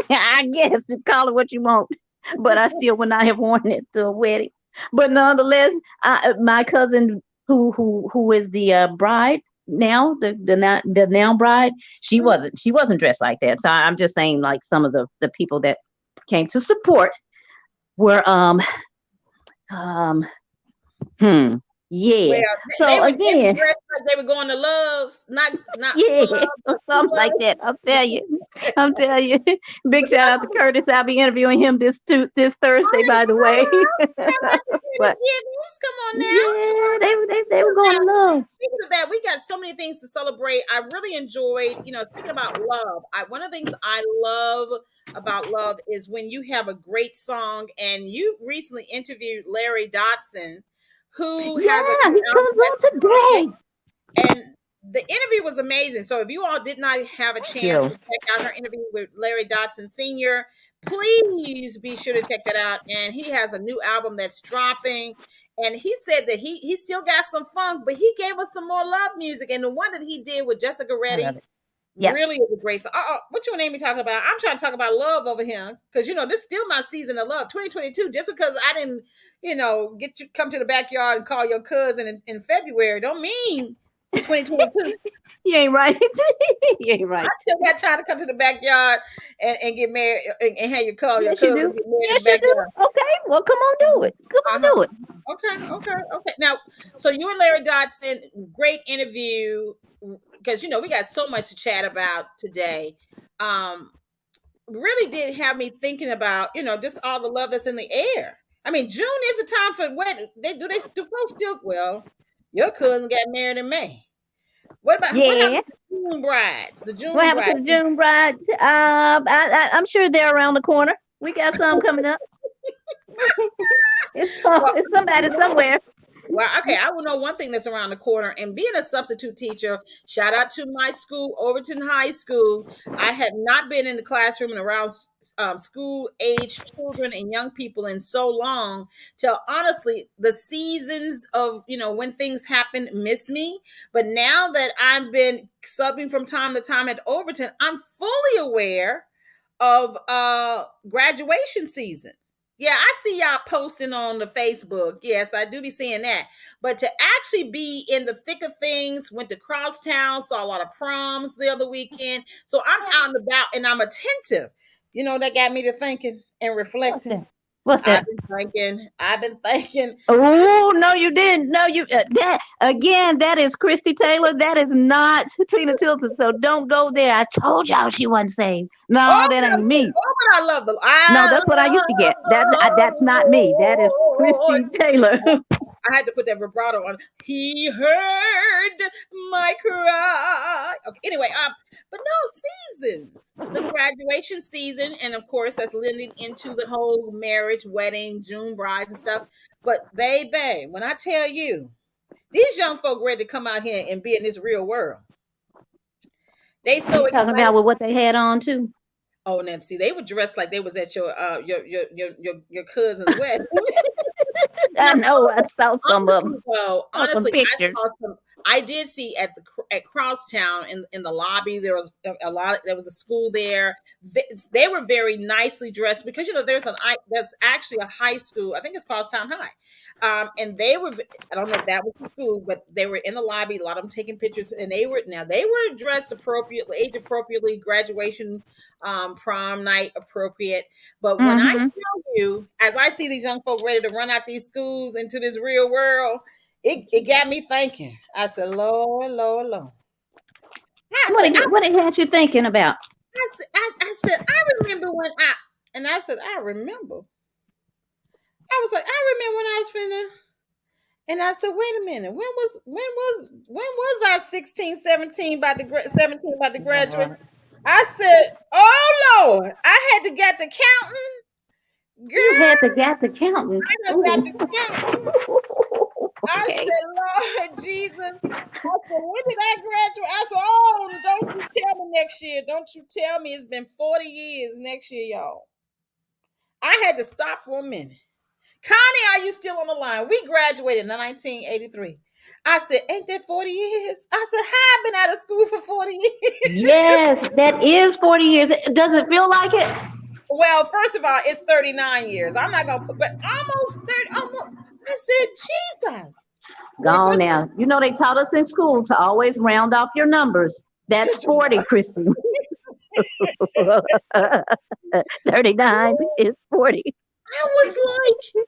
A: I guess you call it what you want. But I still would not have worn it to a wedding. But nonetheless, my cousin who is the bride now, the now bride, she wasn't dressed like that. So I'm just saying, like, some of the people that came to support were yeah. Well, so
E: they
A: again,
E: like they were going to Love's, not
A: yeah, or something like that. I'm telling you. Big shout out to Curtis. I'll be interviewing him this Thursday, by the way. But,
E: come on now.
A: Yeah, they were going to Love.
E: Speaking of that, we got so many things to celebrate. I really enjoyed, speaking about love. One of the things I love about love is when you have a great song, and you recently interviewed Larry Dotson, who has
A: he comes on today.
E: And the interview interview was amazing. So if you all did not have a chance
A: you.
E: to check out her interview with Larry Dodson Sr., please be sure to check that out. And he has a new album that's dropping. And he said that he still got some funk, but he gave us some more love music. And the one that he did with Jessica
A: I
E: Reddy
A: love it. Yeah.
E: really is a great song. What you name me talking about? I'm trying to talk about love over here because this is still my season of love, 2022. Just because I didn't, get you come to the backyard and call your cousin in February, don't mean 2022.
A: You ain't right. You ain't right.
E: I still got time to come to the backyard and get married and have you call your
A: Yes, you
E: cousin
A: do.
E: get married
A: Yes,
E: in
A: you
E: the backyard.
A: do. Okay. Well, come on, do it. Come on, do it.
E: Okay. Now, so you and Larry Dodson, great interview because we got so much to chat about today. Really did have me thinking about just all the love that's in the air. I mean, June is a time for wedding. Do folks still? Well, your cousin got married in May. What happened
A: Yeah.
E: to the June brides? The June
A: What happened to
E: brides.
A: the June brides? I'm sure they're around the corner. We got some coming up. It's somebody somewhere.
E: Well, okay, I will know one thing that's around the corner. And being a substitute teacher, shout out to my school, Overton High School. I have not been in the classroom and around school age children and young people in so long. Till honestly, the seasons of when things happen miss me. But now that I've been subbing from time to time at Overton, I'm fully aware of graduation season. Yeah, I see y'all posting on the Facebook. Yes, I do be seeing that. But to actually be in the thick of things, went to Crosstown, saw a lot of proms the other weekend. So I'm out and about and I'm attentive. That got me to thinking and reflecting.
A: What's that?
E: I've been thinking.
A: Oh, no, you didn't. No, that is Christie Taylor. That is not Tina Tilton. So don't go there. I told y'all she wasn't saved. No, that ain't me.
E: Oh, but I love
A: No, that's what I used to get. That's not me. That is Christie Taylor.
E: I had to put that vibrato on. He heard my cry. Okay, anyway, but no, seasons. The graduation season, and of course, that's leading into the whole marriage, wedding, June brides and stuff. But baby, when I tell you, these young folk ready to come out here and be in this real world. They so excited.
A: Talking about with what they had on too.
E: Oh, Nancy, they were dressed like they was at your cousin's wedding.
A: I know. I saw some of them.
E: Honestly,
A: pictures.
E: I did see at Crosstown in the lobby. There was there was a school there. They were very nicely dressed because there's actually a high school. I think it's Crosstown High, and they were. I don't know if that was the school, but they were in the lobby. A lot of them taking pictures, and they were dressed appropriately, age appropriately, graduation, prom night appropriate. But when I tell you, as I see these young folk ready to run out these schools into this real world. It got me thinking. I said, Lord.
A: What it had you thinking about?
E: I said, I remember when I remember. I was like, I remember when I was finna. And I said, wait a minute. When was I 16, 17 about to graduate? I said, oh Lord, I had to get the counting. Girl,
A: You had to get the counting.
E: I done got the counting. I
A: Okay.
E: said, Lord Jesus. I said, when did I graduate? I said, oh, don't you tell me next year. Don't you tell me it's been 40 years next year, y'all. I had to stop for a minute. Connie, are you still on the line? We graduated in 1983. I said, ain't that 40 years? I said, how I've been out of school for 40 years?
A: Yes, that is 40 years. Does it feel like it?
E: Well, first of all, it's 39 years. I'm not going to put, but almost 30. I said, Jesus.
A: Gone now. They taught us in school to always round off your numbers. That's 40, Christie. 39 is 40.
E: I was like,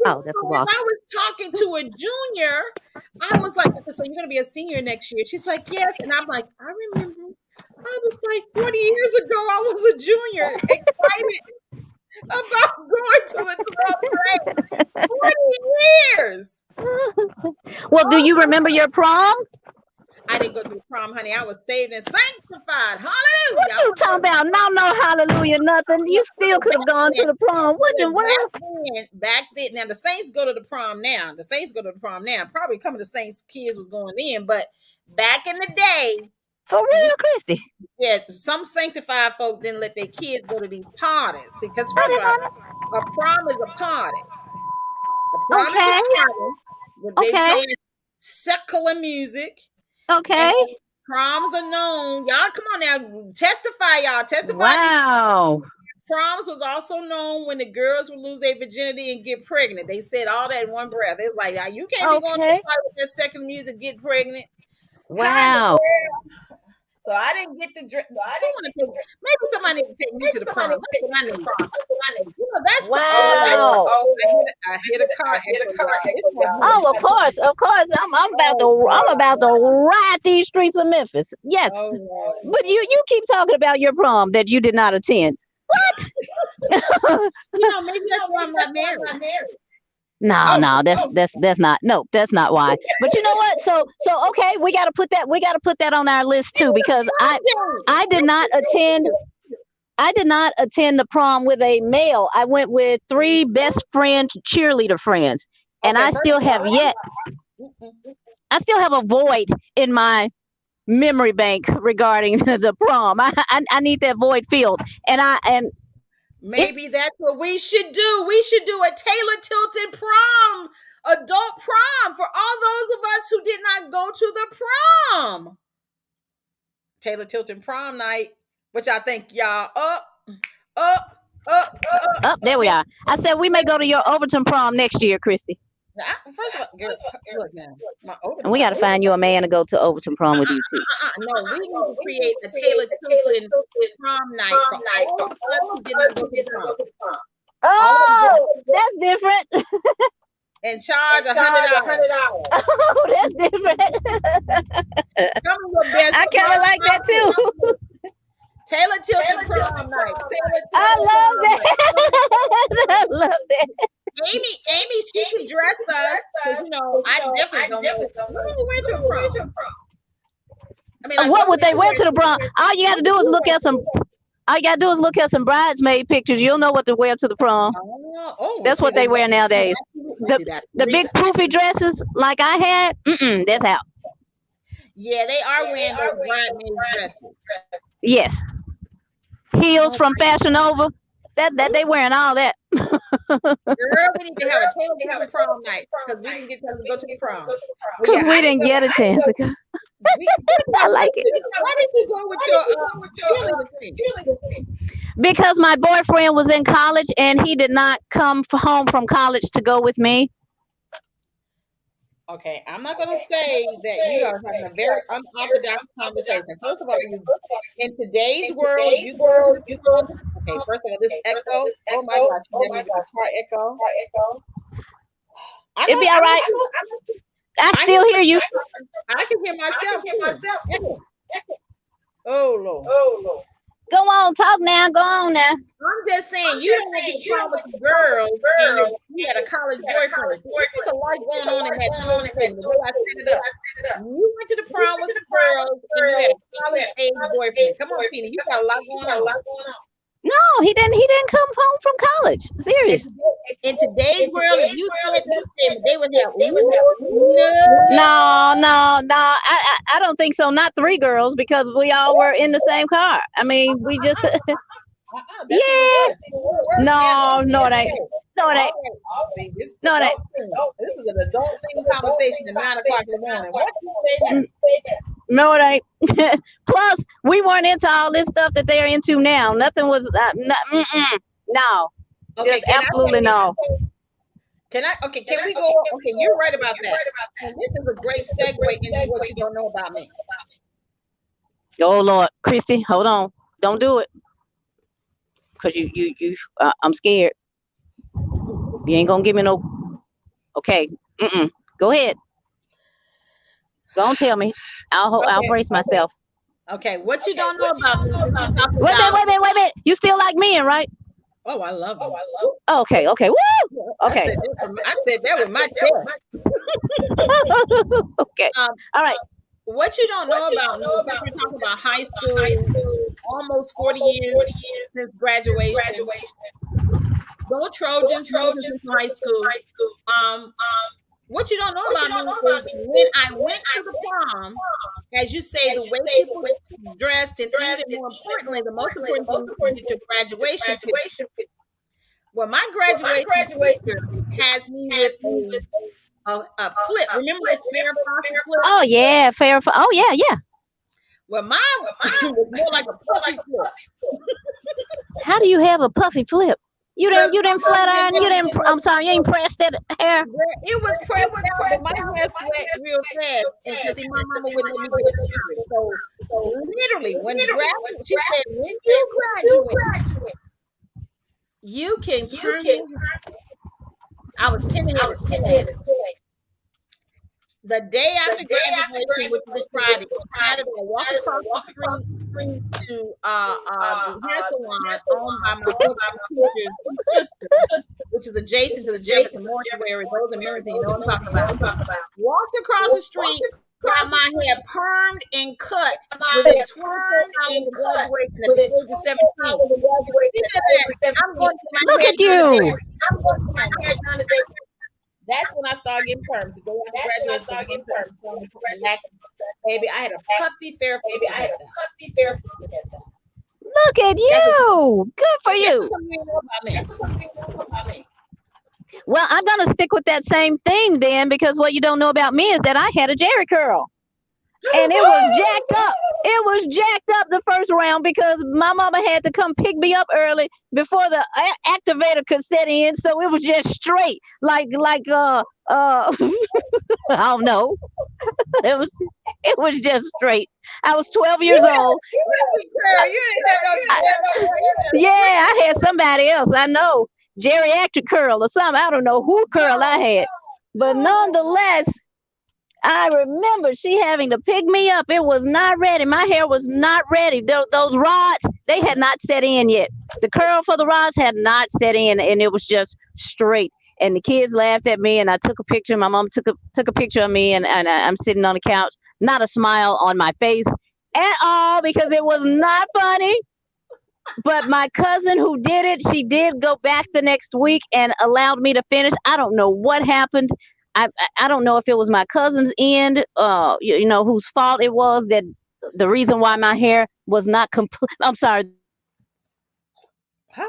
A: oh, that's awesome.
E: I was talking to a junior. I was like, so you're going to be a senior next year? She's like, yes. And I'm like, I remember. I was like, 40 years ago, I was a junior, excited about going to the 12th grade. 40 years.
A: Well, do you remember your prom?
E: I didn't go to the prom, honey. I was saved and sanctified. Hallelujah.
A: What you talking about? No, hallelujah, nothing. You still could have gone to the prom. What the world?
E: Back then, now the Saints go to the prom now. Probably some of the Saints kids was going in, but back in the day,
A: For real, Christy.
E: yeah, some sanctified folk didn't let their kids go to these parties. See, because first of all, a prom is a party. A prom is a
A: Okay.
E: party where they
A: Okay.
E: play secular music.
A: Okay.
E: And proms are known. Y'all, come on now, testify, y'all. Testify.
A: Wow.
E: Proms was also known when the girls would lose their virginity and get pregnant. They said all that in one breath. It's like, you can't be going to
A: Okay.
E: the party with that secular music, get pregnant.
A: Wow.
E: So I didn't get the dress. Maybe somebody need to take me to the prom. That's what I need. You know, that's
A: Wow.
E: I hit a car.
A: Oh, of course. I'm about to ride these streets of Memphis. Yes.
E: Oh, Lord.
A: But you keep talking about your prom that you did not attend. What?
E: You know, maybe that's why I'm not married.
A: No, that's not why. But you know what? So okay, we gotta put that on our list too, because I did not attend the prom with a male. I went with 3 best friend cheerleader friends. And
E: Okay,
A: I still have a void in my memory bank regarding the prom. I need that void filled. And
E: maybe that's what we should do. We should do a Taylor Tilton prom, adult prom, for all those of us who did not go to the prom. Taylor Tilton prom night. What y'all think, y'all?
A: there we are. I said we may go to your Overton prom next year, Christy.
E: First of all, girl, look now.
A: And we got to find you a man to go to Overton prom with you too.
E: No, we need to create a Taylor Tilton prom night for all of us who did not go to the prom.
A: Oh, that's different.
E: And charge $100.
A: Oh, that's different.
E: Some of your best.
A: I kind of like that too.
E: Taylor Tilton prom night.
A: I love that. I love that.
E: Amy, she can dress us. You know, I definitely don't know. What do you wear to a prom? I mean, like,
A: What would they wear to the prom? All you got to do is look at some bridesmaid pictures. You'll know what to wear to the prom. That's what they wear nowadays. The big poofy dresses like I had, that's out.
E: Yeah, they are wearing those bridesmaid dresses.
A: Yes. Heels from Fashion Nova. That they wearing all that.
E: Girl, we need to have a Taylor prom night because we didn't get to go to the prom.
A: Because we didn't get a chance to go. I like it.
E: Why did you go with your cheerleader team?
A: Because my boyfriend was in college and he did not come home from college to go with me.
E: Okay, I'm not going to say that you are having a very unorthodox conversation. First of all, in today's world, you go to the prom. Okay, first of all, this echo. Oh my gosh, you never get the car echo.
A: It'll be all right. I still hear you.
E: I can hear myself. Oh Lord.
A: Go on, talk now. Go on now.
E: I'm just saying, you don't get to prom with some girls and you had a college boyfriend. There's a lot going on in that prom thing, the way I set it up. You went to the prom with some girls and you had a college-age boyfriend. Come on, Tina, you got a lot going on.
A: No, he didn't come home from college. Serious.
E: In today's world, if you said that, they would have.
A: No. I don't think so. Not 3 girls because we all were in the same car. I mean, we just. Yeah. No, it ain't.
E: See, this is an adult thing conversation at 9 o'clock in the morning. What you say now?
A: No, it ain't. Plus, we weren't into all this stuff that they're into now. Nothing was. No.
E: Okay,
A: just absolutely no.
E: Can we go? Okay, you're right about that. And this is a great segue into what you don't know about me.
A: Oh Lord, Christy, hold on. Don't do it. Cause I'm scared. You ain't gonna give me no. Okay. Go ahead. Go on, tell me. I'll brace myself.
E: Okay, what you don't know about me?
A: Wait a minute. You still like men, right?
E: Oh, I love them.
A: Okay. Woo! Okay.
E: I said that with my chest.
A: Okay. All right.
E: What you don't know about me, since we're talking about high school, almost 40 years since graduation. Go Trojans, Millington Central High School. What you don't know about me is when I went to the prom, as you say, the way people dressed, and even more importantly, the most important thing is to get your graduation picture. Well, my graduation picture has me with a flip. Remember the fair flip?
A: Oh yeah, fair. Oh yeah.
E: Well, mine was more like a puffy flip.
A: How do you have a puffy flip? You didn't flat iron. I'm sorry, you ain't pressed that hair.
E: It was pressed down, but my hair sweat real fast, and because my mama wouldn't let me get it started. So literally, when she said, when you graduate, you can perm your hair. I was 10 years. The day after graduation, which was Friday, Saturday, I walked across the street to the hair salon owned by my brother teacher's sister, which is adjacent to the Jefferson Mortuary. Those in Millington, you know what I'm talking about. Walked across the street, got my hair permed and cut with a twirl out of the graduation at the age of 17. I'm going to my
A: Look
E: hair
A: at you.
E: That's when I started getting perms. The day after graduation, I started getting perms. Relaxing. Baby, I had a puffy fair.
A: Look at you. Good for you.
E: Something you know about me.
A: Well, I'm gonna stick with that same theme then, because what you don't know about me is that I had a Jerry curl. And it was jacked up. It was jacked up the first round because my mama had to come pick me up early before the activator could set in. So it was just straight, like I don't know. It was just straight. I was 12 years old. Yeah, I had somebody else. I know, geriatric curl or something. I don't know who curl I had, but nonetheless, I remember she having to pick me up. It was not ready. My hair was not ready. Those rods, they had not set in yet. The curl for the rods had not set in, and it was just straight. And the kids laughed at me, and I took a picture. My mom took a picture of me, and I'm sitting on the couch, not a smile on my face at all, because it was not funny. But my cousin who did it, she did go back the next week and allowed me to finish. I don't know what happened. I don't know if it was my cousin's end, whose fault it was, that the reason why my hair was not complete. I'm sorry.
E: Huh?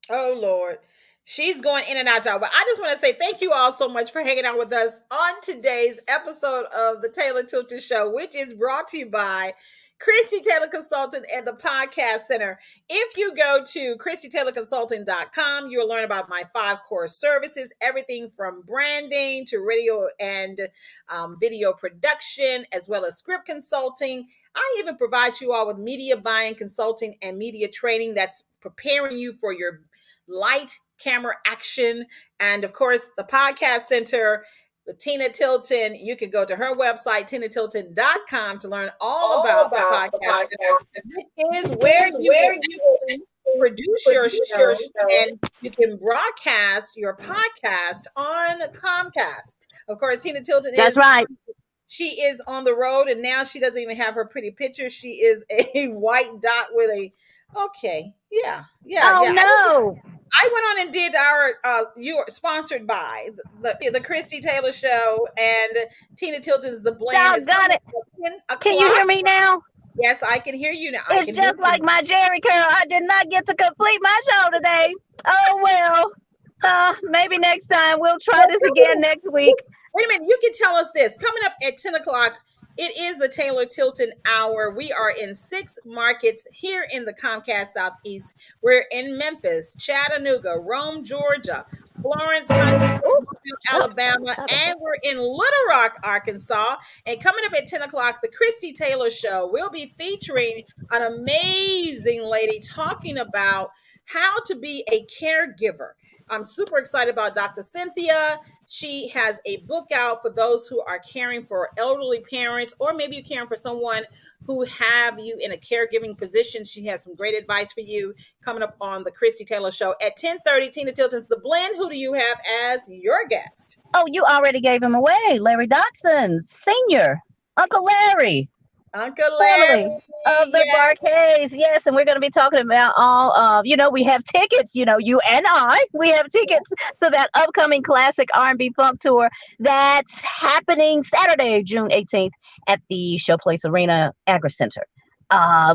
E: Oh, Lord. She's going in and out, y'all. But I just want to say thank you all so much for hanging out with us on today's episode of the Taylor Tilton Show, which is brought to you by Christie Taylor Consultant and the Podcast Center. If you go to ChristieTaylorConsulting.com, you'll learn about my 5 core services, everything from branding to radio and video production, as well as script consulting. I even provide you all with media buying, consulting, and media training that's preparing you for your light camera action. And of course, the Podcast Center with Tina Tilton. You can go to her website, tinatilton.com, to learn all about the podcast. It is where you can produce your show and you can broadcast your podcast on Comcast. Of course, Tina Tilton
A: That's right.
E: She is on the road, and now she doesn't even have her pretty picture. She is a white dot with a, yeah.
A: No.
E: I went on and did our you are sponsored by the Christie Taylor Show and Tina Tilton's The Blend.
A: Got it. Can you hear me now?
E: Yes, I can hear you now.
A: It's just like my Jerry curl. I did not get to complete my show today. Oh well. Maybe next time. We'll try this again next week.
E: Wait a minute. You can tell us this. Coming up at 10 o'clock, it is the Taylor Tilton Hour. We are in 6 markets here in the Comcast Southeast. We're in Memphis, Chattanooga, Rome, Georgia, Florence, Huntsville, Alabama, and we're in Little Rock, Arkansas. And coming up at 10 o'clock, the Christie Taylor Show. We'll be featuring an amazing lady talking about how to be a caregiver. I'm super excited about Dr. Cynthia. She has a book out for those who are caring for elderly parents, or maybe you're caring for someone who have you in a caregiving position. She has some great advice for you coming up on the Christie Taylor Show at 10:30. Tina Tilton's The Blend. Who do you have as your guest?
A: Oh, you already gave him away. Larry Dodson, Senior. Uncle Larry.
E: Uncle Larry.
A: Family of the
E: Yes.
A: Barcades. Yes, and we're going to be talking about all we have tickets, you and we have tickets to that upcoming classic R&B funk tour that's happening Saturday, June 18th at the Showplace Arena Agri Center.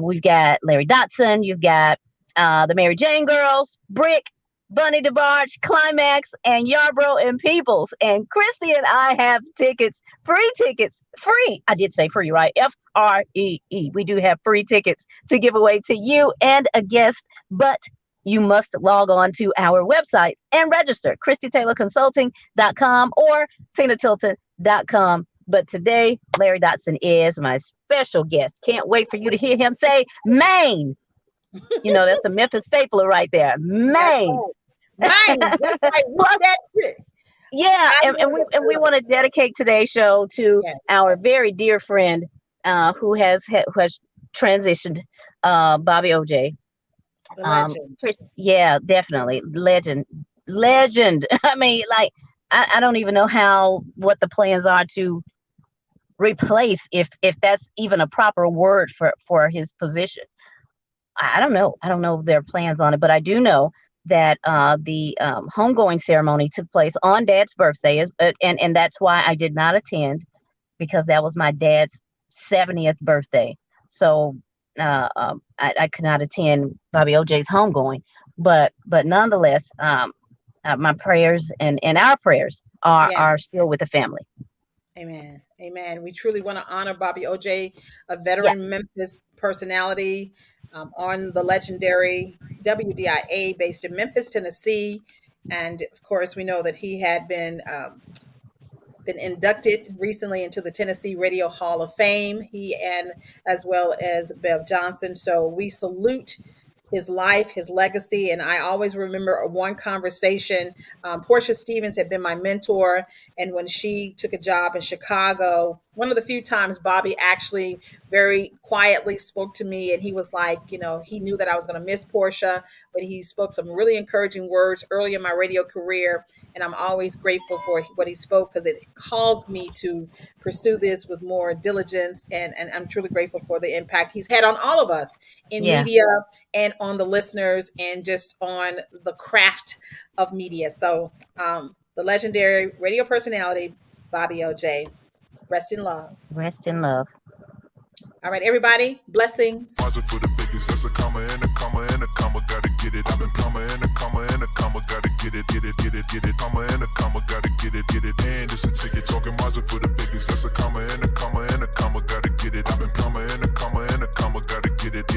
A: We've got Larry Dotson, you've got the Mary Jane Girls, Brick, Bunny DeBarge, Climax, and Yarbrough and Peoples. And Christy and I have tickets, free tickets, free. I did say free, right? FREE. We do have free tickets to give away to you and a guest, but you must log on to our website and register, ChristieTaylorConsulting.com or TinaTilton.com. But today, Larry Dotson is my special guest. Can't wait for you to hear him say Maine. That's a Memphis stapler right there. Maine.
E: Mine. That's right. That's it.
A: Yeah, and we want to dedicate today's show to our very dear friend who has transitioned, Bobby OJ.
E: The legend.
A: Yeah, definitely legend. I mean, like I don't even know what the plans are to replace, if that's even a proper word for his position. I don't know. I don't know their plans on it, but I do know that the homegoing ceremony took place on Dad's birthday, and that's why I did not attend, because that was my dad's 70th birthday. So I could not attend Bobby OJ's homegoing, but nonetheless, my prayers and our prayers are still with the family.
E: Amen. Amen. We truly want to honor Bobby OJ, a veteran Memphis personality, on the legendary WDIA based in Memphis, Tennessee. And of course, we know that he had been inducted recently into the Tennessee Radio Hall of Fame, he and as well as Bev Johnson. So we salute his life, his legacy. And I always remember one conversation. Portia Stevens had been my mentor. And when she took a job in Chicago, one of the few times Bobby actually very quietly spoke to me, and he was like, he knew that I was going to miss Portia, but he spoke some really encouraging words early in my radio career. And I'm always grateful for what he spoke, because it caused me to pursue this with more diligence. And I'm truly grateful for the impact he's had on all of us in media and on the listeners and just on the craft of media. So the legendary radio personality, Bobby OJ, rest in love.
A: Rest in love.
E: All right, everybody, blessings.
D: Margin for the biggest, that's a comma and a comma and a comma, gotta get it. I've been comma and a comma and a comma, gotta get it, comma and a comma, gotta get it. And it's a ticket talking margin for the biggest, that's a comma and a comma and a comma, gotta get it. I've been comma and a comma and a comma, gotta get it.